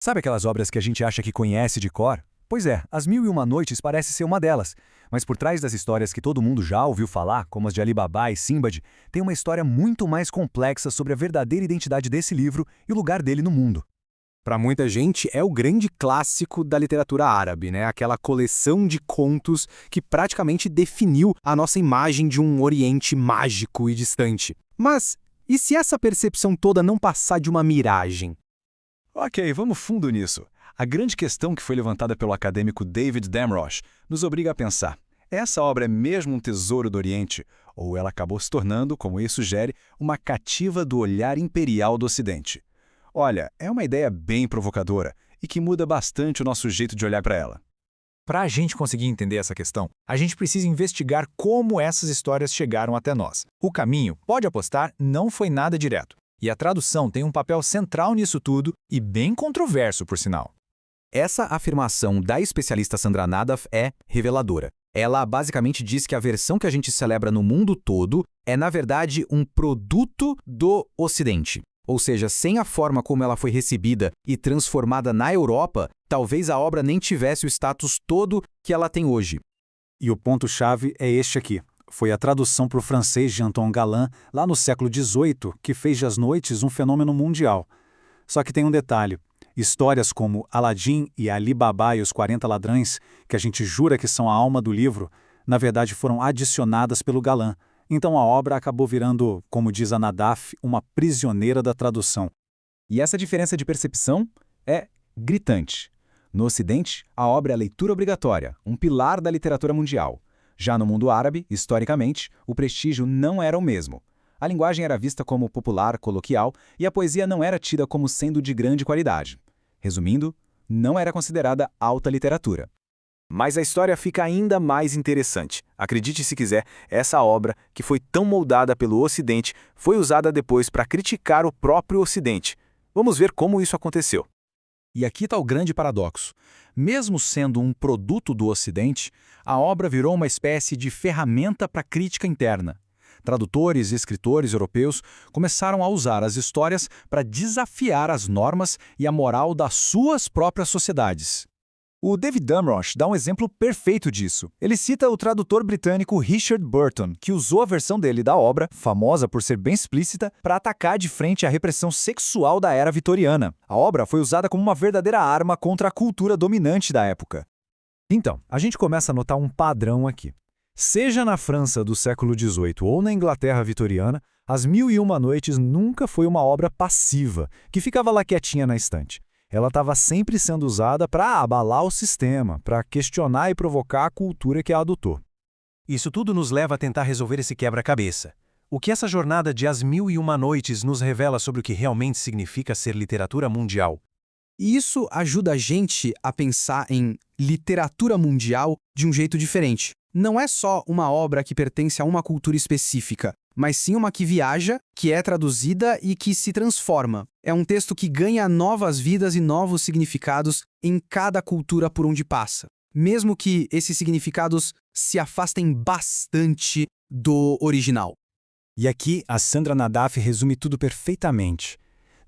Sabe aquelas obras que a gente acha que conhece de cor? Pois é, As Mil e Uma Noites parece ser uma delas. Mas por trás das histórias que todo mundo já ouviu falar, como as de Ali Baba e Sinbad, tem uma história muito mais complexa sobre a verdadeira identidade desse livro e o lugar dele no mundo. Para muita gente, é o grande clássico da literatura árabe, né? Aquela coleção de contos que praticamente definiu a nossa imagem de um Oriente mágico e distante. Mas e se essa percepção toda não passar de uma miragem? Ok, vamos fundo nisso. A grande questão que foi levantada pelo acadêmico David Damrosch nos obriga a pensar: essa obra é mesmo um tesouro do Oriente? Ou ela acabou se tornando, como ele sugere, uma cativa do olhar imperial do Ocidente? Olha, é uma ideia bem provocadora e que muda bastante o nosso jeito de olhar para ela. Para a gente conseguir entender essa questão, a gente precisa investigar como essas histórias chegaram até nós. O caminho, pode apostar, não foi nada direto. E a tradução tem um papel central nisso tudo e bem controverso, por sinal. Essa afirmação da especialista Sandra Naddaff é reveladora. Ela basicamente diz que a versão que a gente celebra no mundo todo é, na verdade, um produto do Ocidente. Ou seja, sem a forma como ela foi recebida e transformada na Europa, talvez a obra nem tivesse o status todo que ela tem hoje. E o ponto-chave é este aqui. Foi a tradução para o francês de Antoine Galland, lá no século XVIII, que fez de As Noites um fenômeno mundial. Só que tem um detalhe. Histórias como Aladim e Ali Baba e os 40 Ladrões, que a gente jura que são a alma do livro, na verdade foram adicionadas pelo Galland. Então a obra acabou virando, como diz a Naddaff, uma prisioneira da tradução. E essa diferença de percepção é gritante. No Ocidente, a obra é a leitura obrigatória, um pilar da literatura mundial. Já no mundo árabe, historicamente, o prestígio não era o mesmo. A linguagem era vista como popular, coloquial, e a poesia não era tida como sendo de grande qualidade. Resumindo, não era considerada alta literatura. Mas a história fica ainda mais interessante. Acredite se quiser, essa obra, que foi tão moldada pelo Ocidente, foi usada depois para criticar o próprio Ocidente. Vamos ver como isso aconteceu. E aqui está o grande paradoxo. Mesmo sendo um produto do Ocidente, a obra virou uma espécie de ferramenta para crítica interna. Tradutores e escritores europeus começaram a usar as histórias para desafiar as normas e a moral das suas próprias sociedades. O David Damrosch dá um exemplo perfeito disso. Ele cita o tradutor britânico Richard Burton, que usou a versão dele da obra, famosa por ser bem explícita, para atacar de frente a repressão sexual da era vitoriana. A obra foi usada como uma verdadeira arma contra a cultura dominante da época. Então, a gente começa a notar um padrão aqui. Seja na França do século XVIII ou na Inglaterra vitoriana, As Mil e Uma Noites nunca foi uma obra passiva, que ficava lá quietinha na estante. Ela estava sempre sendo usada para abalar o sistema, para questionar e provocar a cultura que a adotou. Isso tudo nos leva a tentar resolver esse quebra-cabeça. O que essa jornada de As Mil e Uma Noites nos revela sobre o que realmente significa ser literatura mundial? E isso ajuda a gente a pensar em literatura mundial de um jeito diferente. Não é só uma obra que pertence a uma cultura específica, mas sim uma que viaja, que é traduzida e que se transforma. É um texto que ganha novas vidas e novos significados em cada cultura por onde passa, mesmo que esses significados se afastem bastante do original. E aqui a Sandra Naddaff resume tudo perfeitamente.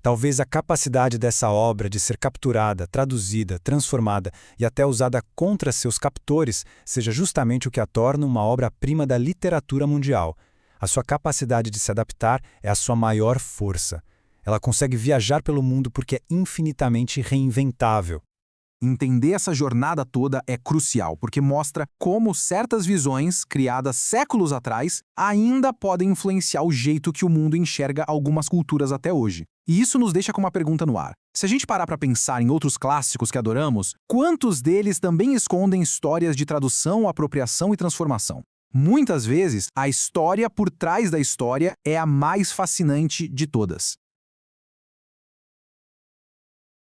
Talvez a capacidade dessa obra de ser capturada, traduzida, transformada e até usada contra seus captores seja justamente o que a torna uma obra-prima da literatura mundial. A sua capacidade de se adaptar é a sua maior força. Ela consegue viajar pelo mundo porque é infinitamente reinventável. Entender essa jornada toda é crucial, porque mostra como certas visões, criadas séculos atrás, ainda podem influenciar o jeito que o mundo enxerga algumas culturas até hoje. E isso nos deixa com uma pergunta no ar. Se a gente parar para pensar em outros clássicos que adoramos, quantos deles também escondem histórias de tradução, apropriação e transformação? Muitas vezes, a história por trás da história é a mais fascinante de todas.